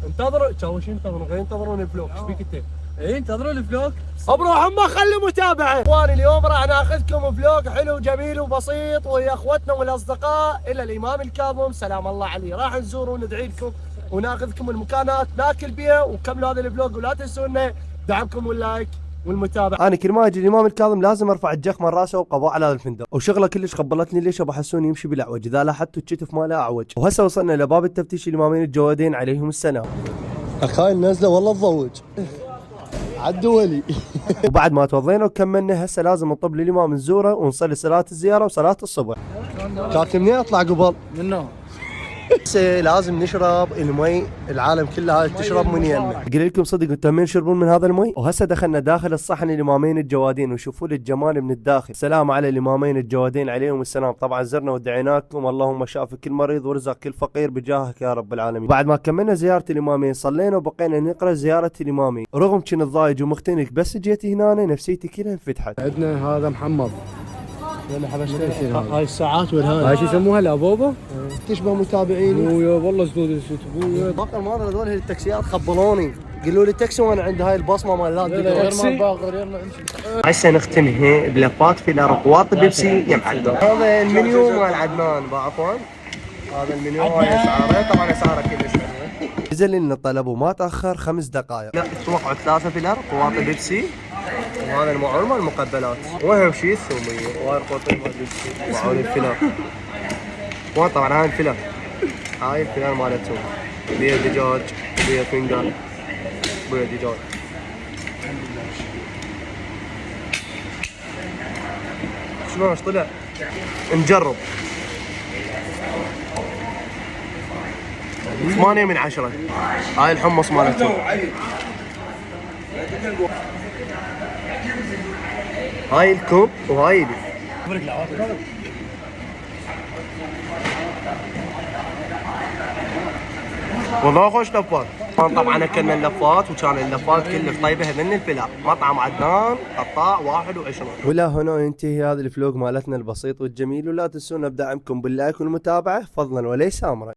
انتظروا وش ينتظرون؟ غير ينتظرون الفلوق. ايش فيك انت؟ اي انتظروا الفلوق. بروح ما خلي متابعه. اخواني اليوم راح ناخذكم فلوق حلو جميل وبسيط ويا اخوتنا والاصدقاء الى الامام الكاظم سلام الله عليه. راح نزور وندعي لكم وناخذكم المكانات ناكل بيها وكملوا هذا الفلوق ولا تنسونا دعمكم واللايك والمتابعه. انا كل ما اجي الامام الكاظم لازم ارفع الجخ من راسه وقضاء على هذا الفندق، وشغله كلش خبلتني ليش ابو حسون يمشي بالاعوج، اذا لاحظتوا الكتف ماله اعوج. وهسه وصلنا لباب التفتيش الامامين الجوادين عليهم السلام. الخاين نازله والله تضوج عالدولي. وبعد ما توضينا وكملنا هسه لازم نطب للامام نزوره ونصلي صلاه الزياره وصلاه الصبح. كانت منين اطلع قبل؟ منه. هسه لازم نشرب المي، العالم كلها تشرب من يمنا. اقول لكم صدق انتم من يشربون من هذا المي؟ وهسه دخلنا داخل الصحن الامامين الجوادين وشوفوا لي الجمال من الداخل. سلام على الامامين الجوادين عليهم السلام. طبعا زرنا ودعيناكم، اللهم شافي كل مريض ورزق كل فقير بجاهك يا رب العالمين. بعد ما كملنا زياره الامامين صلينا وبقينا نقرا زياره الامامين. رغم كنت ضايج ومختنق بس جيت هنا نفسيتي كلها انفتحت. عندنا هذا محمد هاي الساعات والهاي هاي شو يسموها الابوبه؟ تشبه متابعيني. ابويا والله زدود ابويا. باقي المره هذول التاكسيات خبلوني قالوا لي تاكسي وانا عندي هاي البصمه مال هسه نختمها بلفات في رقوات بيبسي يا معلم. هذا المنيو مال عدنان عفوا. هذا المنيو هاي اسعاره طبعا اسعاره كلش حلوه. نزل لنا الطلب وما تاخر 5 دقائق. لا توقعوا 3 فيلر قواط بيبسي وهذا المعون مال المقبلات واهم شيء الثوميه وهاي القوطين مال بيبسي ومعون الفيلر. وطبعا هاي الفيلر هاي الفيلر مالتهم بيها دجاج بيها فنجان بيها دجاج. شلون ايش طلع؟ نجرب 8 من 10. هاي الحمص مالتهم. هاي الكوب وهاي دي. والله خوش لفات. طبعا اكلنا اللفات وكان اللفات كلش طيبه من الفلاح. مطعم عدنان قطاع 21. ولا هنا ينتهي هذا الفلوق مالتنا البسيط والجميل، ولا تنسونا بدعمكم باللايك والمتابعه فضلا وليس امرا.